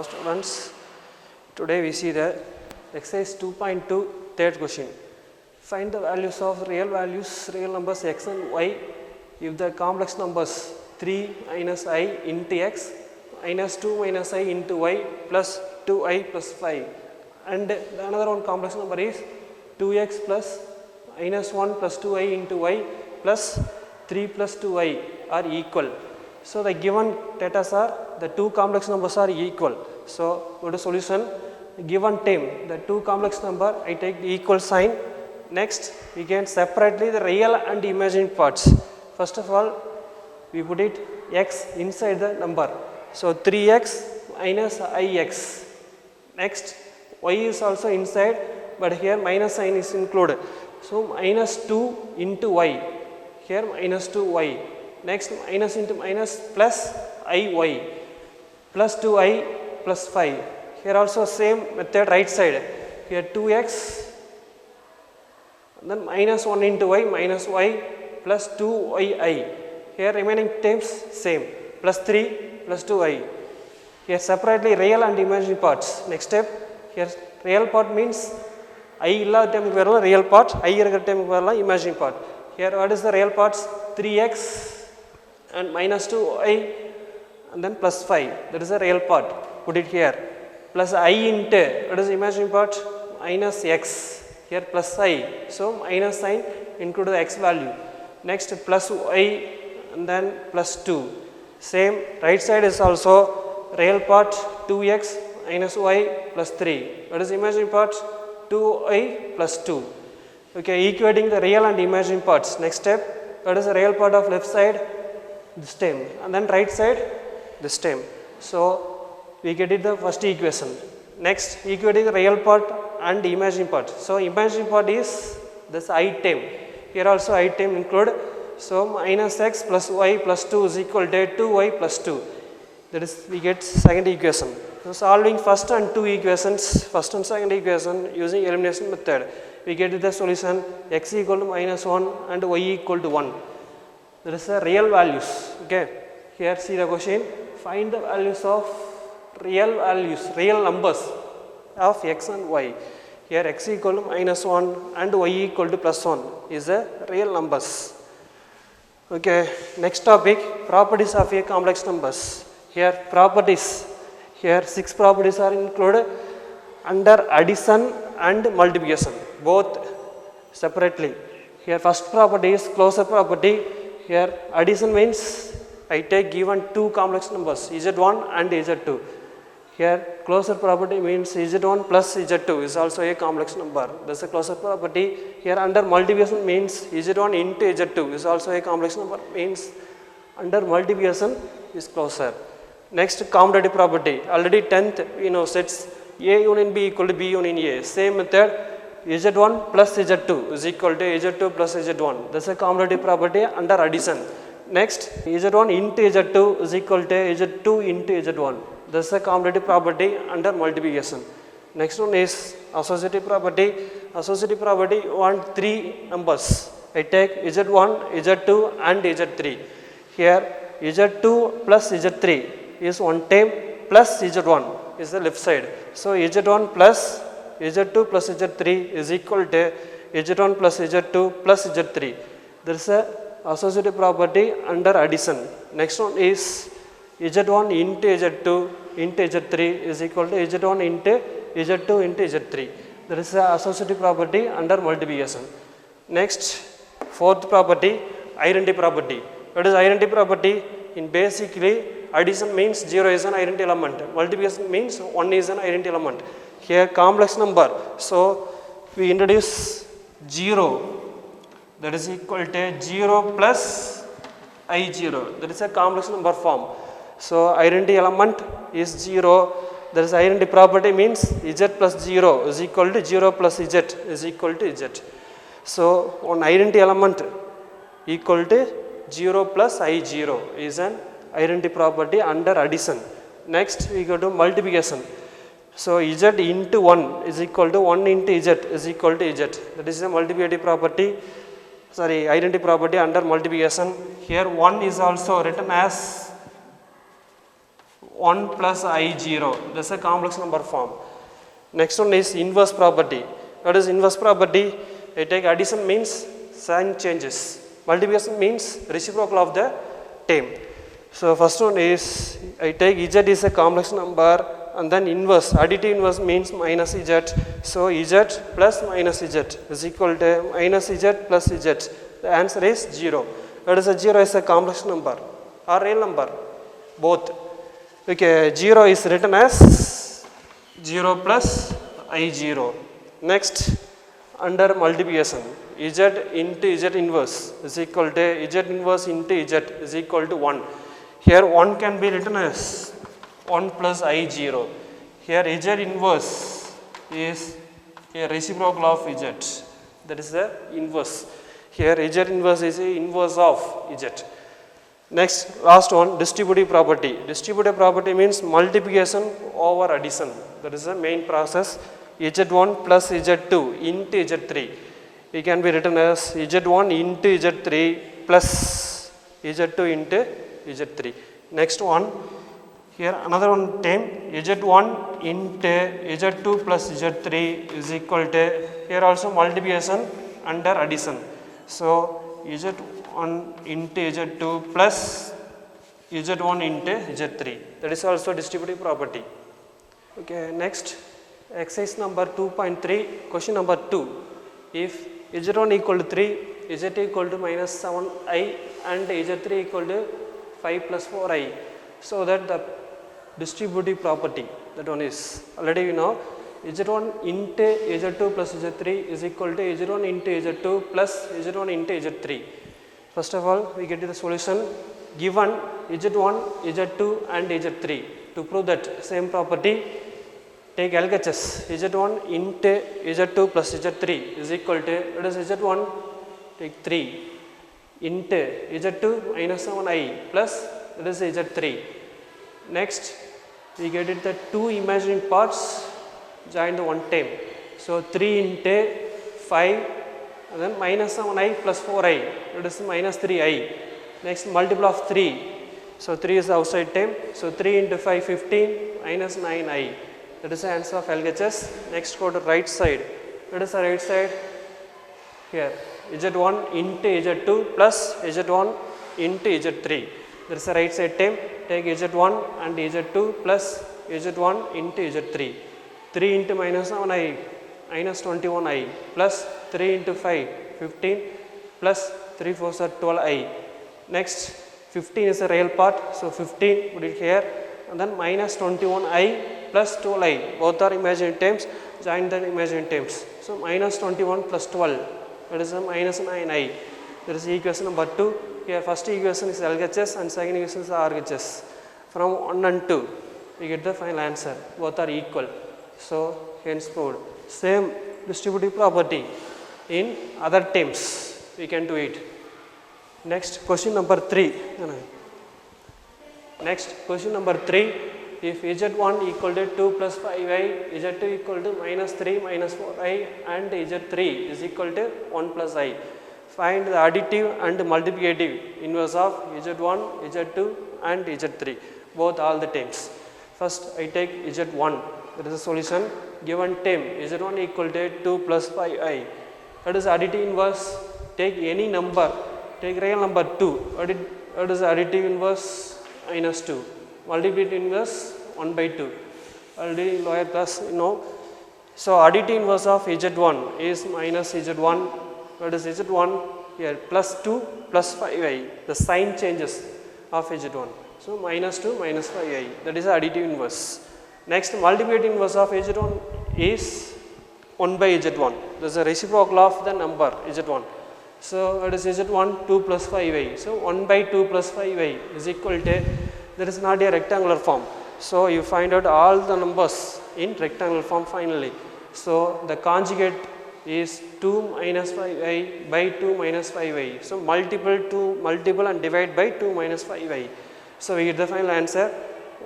Hello students, today we see the exercise 2.2 third question. Find the values of real numbers x and y if the complex numbers 3 minus I into x minus 2 minus I into y plus 2i plus 5, and another one complex number is 2x plus minus 1 plus 2i into y plus 3 plus 2i are equal. So the given data are the two complex numbers are equal. So go to solution. Given term, the two complex number, I take the equal sign. Next we can separately the real and imaginary parts. First of all, we put it x inside the number. So 3x minus ix. Next y is also inside, but here minus sign is included. So minus 2 into y. Here minus 2y. Next minus into minus plus iy plus 2i plus 5. Here also same method right side. Here 2x and then minus 1 into y minus y plus 2yi. Here remaining terms same, plus 3 plus 2i. Here separately real and imaginary parts. Next step, here real part means I illa term real part, I term imaginary part. Here what is the real parts? 3x and minus 2i and then plus 5, that is the real part, put it here. Plus I into, what is the imaginary part? Minus x, here plus I, so minus sign include the x value. Next plus y and then plus 2, same right side is also real part 2x minus y plus 3, what is the imaginary part? 2i plus 2. Okay, equating the real and imaginary parts. Next step, what is the real part of left side? This term, and then right side this term. So we get it the first equation. Next, equating the real part and imaginary part. So imaginary part is this I term. Here also I term include. So minus x plus y plus 2 is equal to 2y plus 2. That is, we get second equation. So solving first and two equations, first and second equation using elimination method, we get the solution x equal to minus 1 and y equal to 1. That is the real values. Okay. Here see the question. Find the values of real numbers of x and y. Here x equal to minus 1 and y equal to plus 1 is the real numbers. Okay. Next topic, properties of a complex numbers. Here properties. Here 6 properties are included under addition and multiplication, both separately. Here first property is closure property. Here addition means I take given two complex numbers z1 and z2. Here closure property means z1 plus z2 is also a complex number. That is a closure property. Here under multiplication means z1 into z2 is also a complex number, means under multiplication is closure. Next commutative property. Already 10th we know sets A union B equal to B union A. Same method, z1 plus z2 is equal to z2 plus z1. That is a commutative property under addition. Next, z1 into z2 is equal to z2 into z1. That is a commutative property under multiplication. Next one is associative property. Associative property, you want three numbers. I take z1, z2 and z3. Here z2 plus z3 is one term plus z1 is the left side. So z1 plus z2 plus z3 is equal to z1 plus z2 plus z3. There is a associative property under addition. Next one is z1 into z2 into z3 is equal to z1 into z2 into z3. There is a associative property under multiplication. Next, fourth property, identity property. What is identity property? In basically addition means 0 is an identity element, multiplication means 1 is an identity element. Here complex number, so we introduce 0, that is equal to 0 plus I0, that is a complex number form. So identity element is 0, that is identity property means z plus 0 is equal to 0 plus z is equal to z. So one identity element equal to 0 plus I0 is an identity property under addition. Next we go to multiplication. So z into 1 is equal to 1 into z is equal to z. That is the multiplicative property, identity property under multiplication. Here 1 is also written as 1 plus I 0. This is a complex number form. Next one is inverse property. What is inverse property? I take addition means sign changes. Multiplication means reciprocal of the term. So first one is I take z is a complex number and then inverse. Additive inverse means minus z. So z plus minus z is equal to minus z plus z. The answer is 0. What is a 0 is a complex number or real number? Both. Okay, 0 is written as 0 plus I0. Next, under multiplication, z into z inverse is equal to z inverse into z is equal to 1. Here 1 can be written as 1 plus I0. Here z inverse is a reciprocal of z. That is the inverse. Here z inverse is the inverse of z. Next, last one, distributive property. Distributive property means multiplication over addition. That is the main process. z1 plus z2 into z3. It can be written as z1 into z3 plus z2 into z3. Next one, here another one term, z1 into z2 plus z3 is equal to, here also multiplication under addition. So, z1 into z2 plus z1 into z3. That is also distributive property. Okay, next, exercise number 2.3, question number 2. If z1 equal to 3, z2 equal to minus 7i and z3 equal to 5 plus 4i. So that the distributive property, that one is already we know z1 into z2 plus z3 is equal to z1 into z2 plus z1 into z3. First of all, we get to the solution given z1, z2 and z3. To prove that same property, take LHS z1 into z2 plus z3 is equal to, what is z1, take 3 into z2 minus 7i plus, that is z3. Next, we get it the two imaginary parts join the one term. So 3 into 5 and then minus 7i plus 4i, that is minus 3i. Next, multiple of 3. So 3 is the outside term. So 3 into 5, 15 minus 9i. That is the answer of LHS. Next, go to right side. What is the right side? Here, z1 into z2 plus z1 into z3. That is the right side term. Take z1 and z2 plus z1 into z3. 3 into minus 7i, minus 21i, plus 3 into 5, 15, plus 3 4s are 12i. Next, 15 is the real part, so 15 put it here, and then minus 21i plus 12i. Both are imaginary terms, join the imaginary terms. So minus 21 plus 12, that is a minus 9i. That is equation number 2. Here first equation is LHS and second equation is RHS. From 1 and 2, we get the final answer. Both are equal. So hence proved. Same distributive property in other terms, we can do it. Next, question number 3. Next, question number 3. If z1 equal to 2 plus 5i, z2 equal to minus 3 minus 4i and z3 is equal to 1 plus i. Find the additive and multiplicative inverse of z1, z2 and z3, both all the terms. First, I take z1. That is the solution. Given term z1 equal to 2 plus 5i. That is additive inverse. Take any number. Take real number 2. What is additive inverse? Minus 2. Multiplicative inverse 1 by 2. Already lower class you know. So additive inverse of z1 is minus z1. What is z1? Here plus 2 plus 5i. The sign changes of z1. So minus 2 minus 5i. That is additive inverse. Next, multiplicative inverse of z1 is 1 by z1. That is a reciprocal of the number z1. So what is z1? 2 plus 5i. So 1 by 2 plus 5i is equal to, that is not a rectangular form. So you find out all the numbers in rectangular form finally. So the conjugate is 2 minus 5i by 2 minus 5i. So multiple and divide by 2 minus 5i. So we get the final answer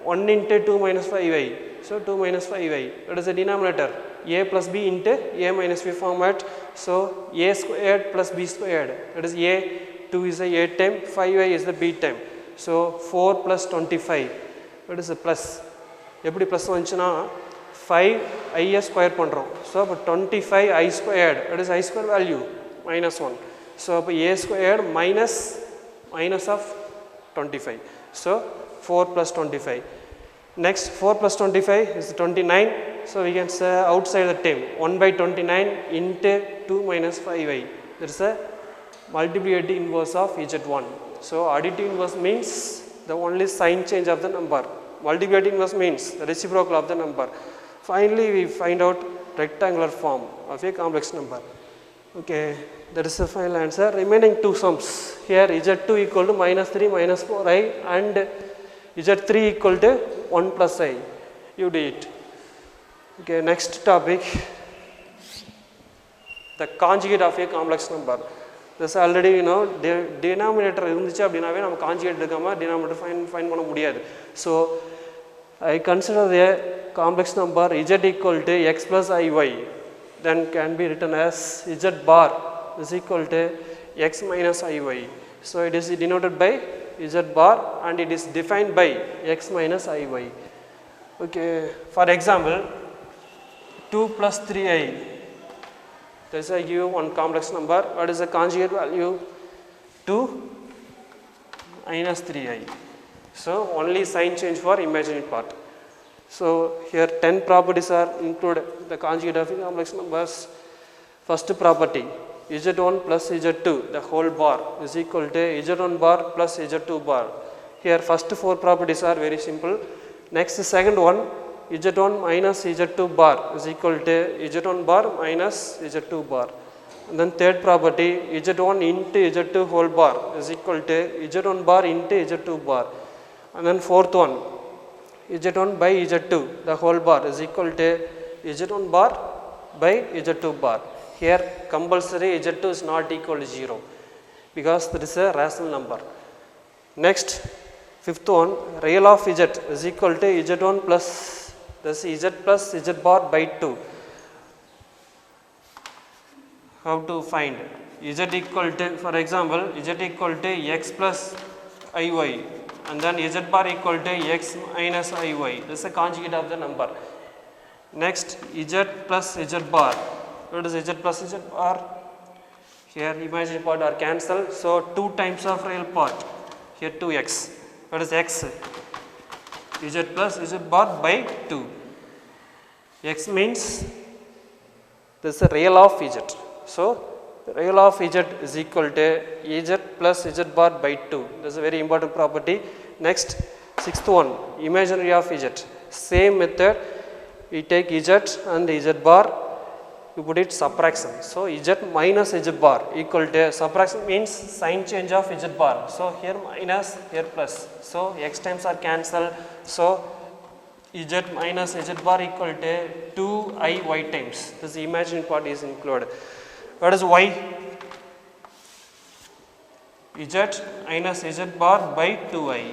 1 into 2 minus 5i. So 2 minus 5i. What is the denominator? A plus b into a minus b format. So a squared plus b squared. That is a, 2 is the a term, 5i is the b term. So 4 plus 25. What is the plus? எப்படி plus வந்துச்சுன்னா 5i square பண்ணுறோம். So அப்போ 25i squared, what is I square value? -1. So அப்போ a squared minus of 25. So 4 plus 25. Next 4 plus 25 is 29. So we can say outside the term 1 by 29 into 2 minus 5i. There is a multiplicative inverse of z1. So additive inverse means the only sign change of the number. Multiplicative inverse means the reciprocal of the number. Finally we find out rectangular form of a complex number. Okay, that is the final answer. Remaining two sums. Here z2 equal to -3 minus 4i and z3 equal to 1 plus I. You do it. Okay, next topic, the conjugate of a complex number. This already you know denominator இருந்துச்சு அப்படினாவே நம்ம conjugate எடுக்காம denominator find பண்ண முடியாது. So I consider a complex number z equal to x plus iy, then can be written as z bar is equal to x minus iy. So it is denoted by z bar and it is defined by x minus iy. Okay, for example 2 plus 3i, there is a give one complex number. What is the conjugate value? 2 minus 3i. So only sign change for imaginary part. So here 10 properties are included, the conjugate of complex numbers. First property, z1 plus z2 the whole bar is equal to z1 bar plus z2 bar. Here first four properties are very simple. Next second one, z1 minus z2 bar is equal to z1 bar minus z2 bar. And then third property, z1 into z2 whole bar is equal to z1 bar into z2 bar. And then fourth one, z1 by z2 the whole bar is equal to z1 bar by z2 bar. Here compulsory z2 is not equal to 0 because there is a rational number. Next fifth one, real of z is equal to z1 plus this z plus z bar by 2. How to find z equal to, for example z equal to x plus iy and then z bar equal to x minus iy. This is a conjugate of the number. Next z plus z bar. What is z plus z bar? Here imaginary part are cancelled, so 2 times of real part. Here 2x. What is x? z plus z bar by 2. X means this is the real of z. So real of z is equal to z plus z bar by 2. This is a very important property. Next sixth one, imaginary of z. Same method, we take z and z bar, you put it subtraction. So z minus z bar equal to, subtraction means sign change of z bar. So here minus, here plus. So x times are cancelled. So z minus z bar equal to 2iy times. This imaginary part is included. What is y? Z minus z bar by 2i.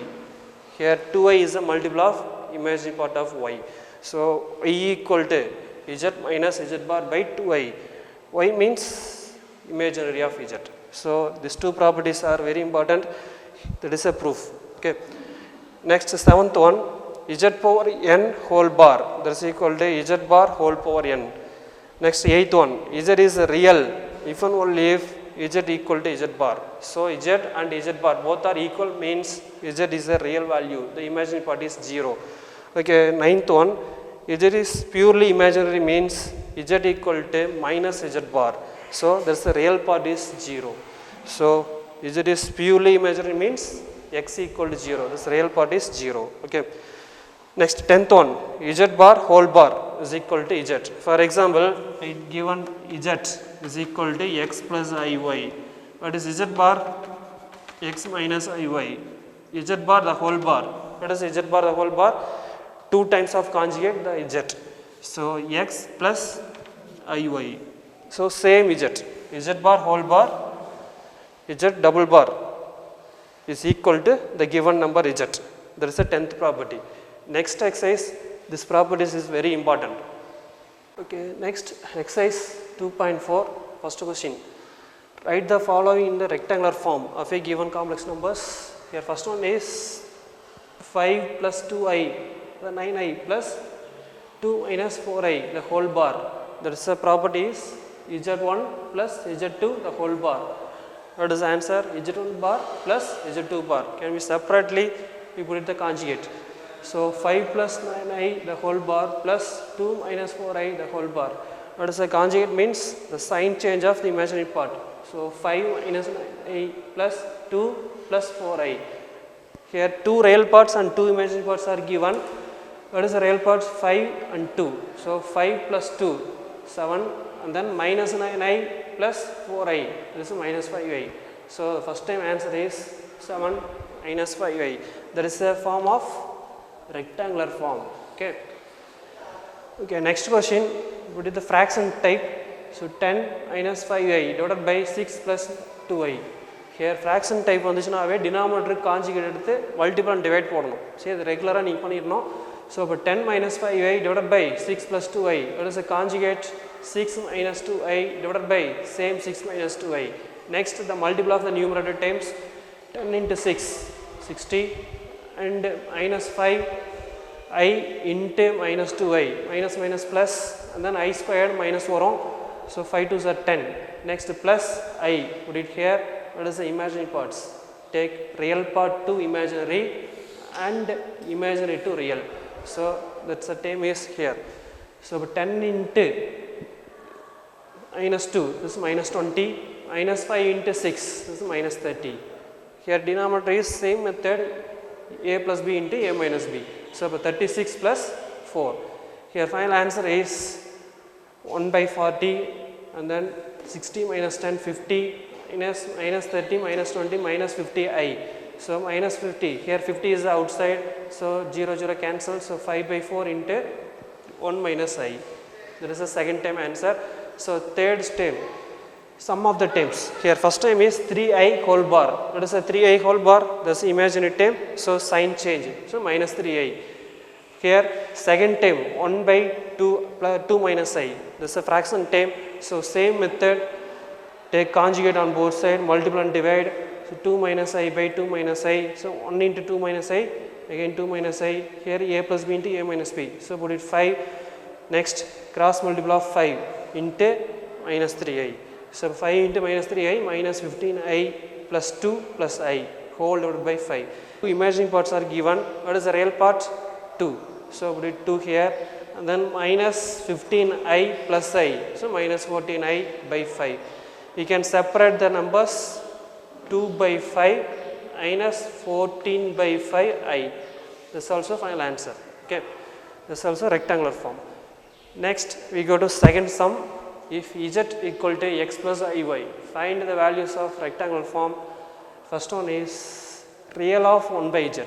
Here 2i is a multiple of imaginary part of y. So y equal to z minus z bar by 2i. Y means imaginary of z. So these two properties are very important. That is a proof. Okay. Next seventh one, z power n whole bar. That is equal to z bar whole power n. Next eighth one, z is real if and only if z equal to z bar. So z and z bar both are equal means z is a real value. The imaginary part is 0. Okay, ninth one, z is purely imaginary means z equal to minus z bar. So that's the real part is 0. So z is purely imaginary means x equal to 0. This real part is 0. Okay. Next 10th one, z bar whole bar is equal to z. For example, I given z is equal to x plus iy. What is z bar? X minus iy. Z bar the whole bar. What is z bar the whole bar? 2 times of conjugate the z. So x plus iy. So same z. Z bar whole bar, z double bar is equal to the given number z. That is the 10th property. Next exercise, this properties is very important. Okay, next exercise 2.4, first question. Write the following in the rectangular form of a given complex numbers. Here first one is 5 plus 2i, the 9i plus 2 minus 4i, the whole bar. That is the property is z1 plus z2 the whole bar. What is the answer? z1 bar plus z2 bar. Can be separately we put it the conjugate. So 5 plus 9i the whole bar plus 2 minus 4i the whole bar. What is the conjugate means? The sign change of the imaginary part. So 5 minus 9i plus 2 plus 4i. Here 2 real parts and 2 imaginary parts are given. What is the real parts? 5 and 2. So 5 plus 2, 7, and then minus 9i plus 4i. This is minus 5i. So the first time answer is 7 minus 5i. That is a form of rectangular form. Okay. Okay. Next question. What is the fraction type? So 10 minus 5i divided by 6 plus 2i. Here fraction type வந்துச்சுனாவே denominator conjugate எடுத்து multiply and divide போடணும். சரி இது ரெகுலரா நீங்க பண்ணிரணும். So இப்போ 10 minus 5i divided by 6 plus 2i. What is the conjugate? 6 minus 2i divided by same 6 minus 2i. Next the multiple of the numerator times 10 into 6, 60, and minus 5i into minus 2i. Minus minus plus and then I squared minus வரும். So 5 2s are 10. Next plus I. Put it here. What is the imaginary parts? Take real part to imaginary and imaginary to real. So that's the term is here. So 10 into minus 2, this is minus 20, minus 5 into 6, this is minus 30. Here denominator is same method, a plus b into a minus b. So 36 plus 4. Here final answer is 1 by 40, and then 60 minus 10, 50, minus 30, minus 20, minus 50i. So minus 50, here 50 is outside, so 0 0 cancel, so 5 by 4 into 1 minus i. That is the second time answer. So third term, sum of the terms. Here first term is 3i whole bar. What is the 3i whole bar? That is imaginary term, so sign change, so minus 3i. Here second term 1 by 2 minus i. This is a fraction term, so same method, take conjugate on both sides, multiply and divide. So 2 minus i by 2 minus i. So 1 into 2 minus i, again 2 minus i. Here a plus b into a minus b. So put it 5. Next cross multiple of 5 into minus 3i. So 5 into minus 3i minus 15i plus 2 plus i whole divided by 5. Two imaginary parts are given. What is the real part? 2. So put it 2 here, and then minus 15i plus i. So minus 14i by 5. We can separate the numbers 2 by 5 minus 14 by 5i. This is also final answer. Okay. This is also rectangular form. Next we go to second sum. If z equal to x plus iy, find the values of rectangular form. First one is real of 1 by z.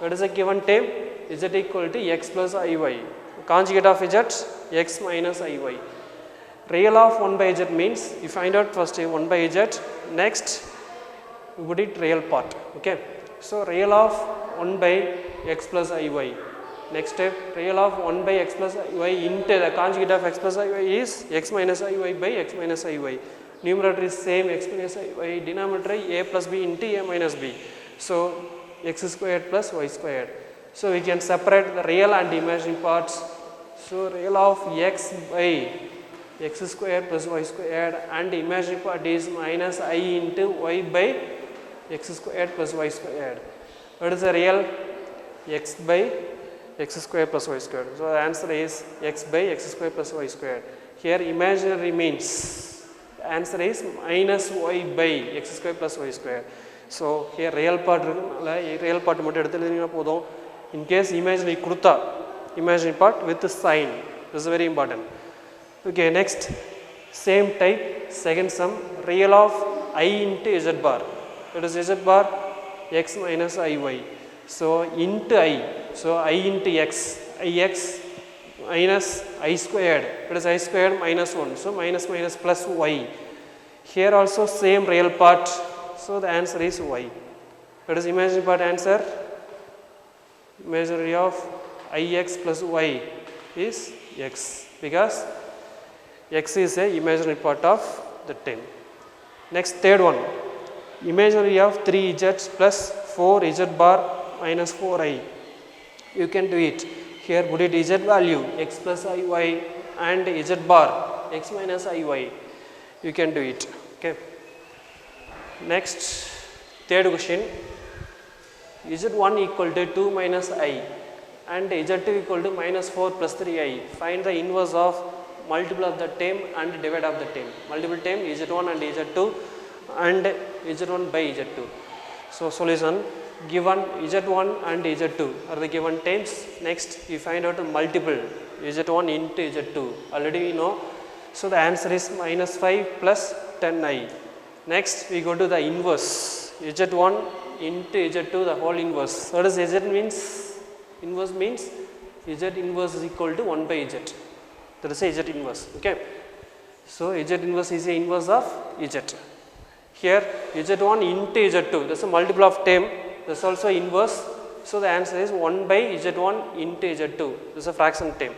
What is the given term? Z equal to x plus iy. Conjugate of z, x minus iy. Real of 1 by z means you find out first 1 by z, next you put it real part. Okay. So real of 1 by x plus iy. Next step, real of 1 by x plus iy into the conjugate of x plus iy is x minus iy by x minus iy. Numerator is same, x minus iy. Denominator a plus b into a minus b. So x squared plus y squared. So we can separate the real and imaginary parts. So real of x by x squared plus y squared, and imaginary part is minus I into y by x squared plus y squared. What is the real? X by x squared plus y squared. So the answer is x by x squared plus y squared. Here imaginary means the answer is minus y by x squared plus y squared. So here real part real part மட்டும் எடுத்து எழுதினா போதும். In case imaginary கொடுத்தா imaginary part with sign. This is very important. Okay, next same type, second sum, real of I into z bar. What is z bar? X minus iy. So into I, so I into x, ix minus I squared. What is I squared? Minus 1. So minus minus plus y. Here also same real part. So the answer is y. What is imaginary part answer? Imaginary of ix plus y is x, because x is a imaginary part of the 10. Next third one, imaginary of 3z plus 4z bar minus 4i. You can do it. Here put it z value x plus iy and z bar x minus iy. You can do it. Okay. Next, third question. z1 equal to 2 minus I and z2 equal to minus 4 plus 3i. Find the inverse of multiple of the term and divide of the term. Multiple term z1 and z2 and z1 by z2. So solution, given z1 and z2 are the given terms. Next we find out the multiple z1 into z2. Already we know. So the answer is minus 5 plus 10i. Next we go to the inverse z1 into z2 the whole inverse. What does z means? Inverse means z inverse is equal to 1 by z. That is a z inverse. Okay. So z inverse is a inverse of z. Here z1 into z2, that is a multiple of term, that is also inverse. So the answer is 1 by z1 into z2, this is a fraction term,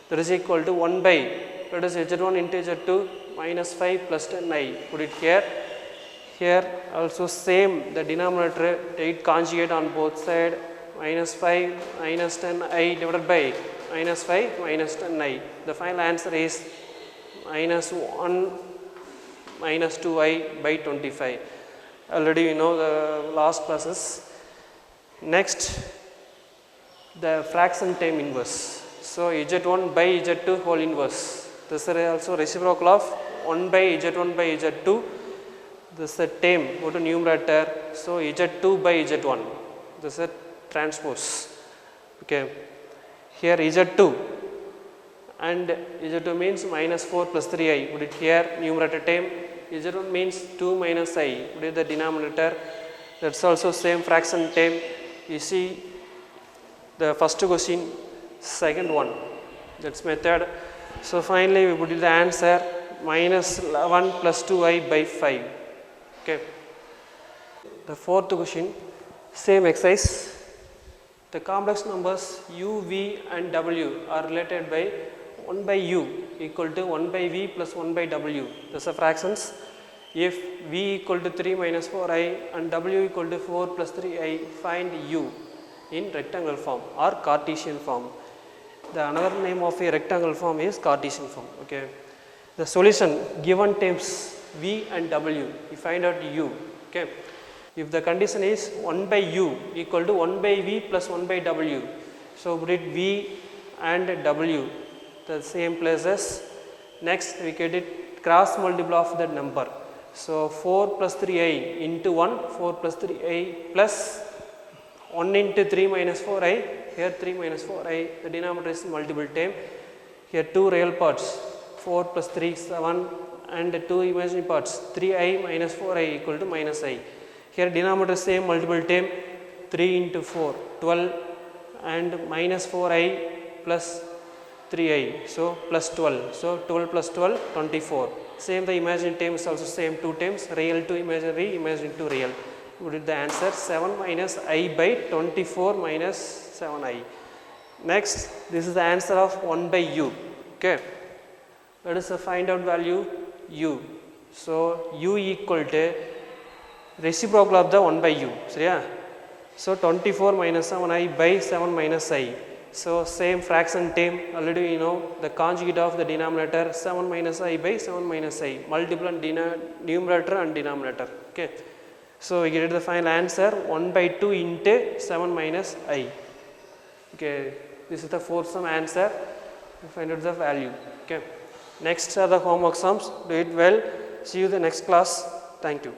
that is equal to 1 by, that is z1 into z2 minus 5 plus 10i. Put it here. Here also same, the denominator take conjugate on both sides, minus 5 minus 10i divided by minus 5 minus 10i. The final answer is minus 1 minus 2i by 25. Already we know the last classes. Next, the fraction term inverse. So z1 by z2 whole inverse. This is also reciprocal of 1 by z1 by z2. This is the term, go to numerator. So z2 by z1. This is a transpose. Okay. Here z2 and z2 means minus 4 plus 3i. Put it here, numerator term. z1 means 2 minus I. Put it the denominator. That's also same fraction term. You see the first question, second one. That's method. So finally we put the answer minus 11 plus 2i by 5. Okay. The fourth question, same exercise. The complex numbers u, v and w are related by 1 by u equal to 1 by v plus 1 by w. These are fractions. If v equal to 3 minus 4i and w equal to 4 plus 3i, find u in rectangle form or Cartesian form. The another name of a rectangle form is Cartesian form. Okay. The solution, given terms v and w, you find out u. Okay. If the condition is 1 by u equal to 1 by v plus 1 by w, so put it v and w the same places. Next we get it cross multiple of that number. So 4 plus 3i into 1, 4 plus 3i plus 1 into 3 minus 4i, here 3 minus 4i, the denominator is multiple term. Here 2 real parts, 4 plus 3 7 and 2 imaginary parts, 3i minus 4i equal to minus I. Here denominator same multiple term, 3 into 4 12 and minus 4i plus 3i, so plus 12. So 12 plus 12 24. Same the imaginary term is also same, 2 terms, real to imaginary, imaginary to real. What is the answer? 7 minus I by 24 minus 7i. Next, this is the answer of 1 by u. Okay. Let us find out value u. So u equal to reciprocal of the 1 by u. So yeah. So 24 minus 7i by 7 minus I. So same fraction term, already we know the conjugate of the denominator 7 minus I by 7 minus I, multiple and numerator and denominator. Okay. So we get the final answer 1 by 2 into 7 minus I. Okay. This is the fourth sum answer. We find out the value. Okay. Next are the homework sums. Do it well. See you the next class. Thank you.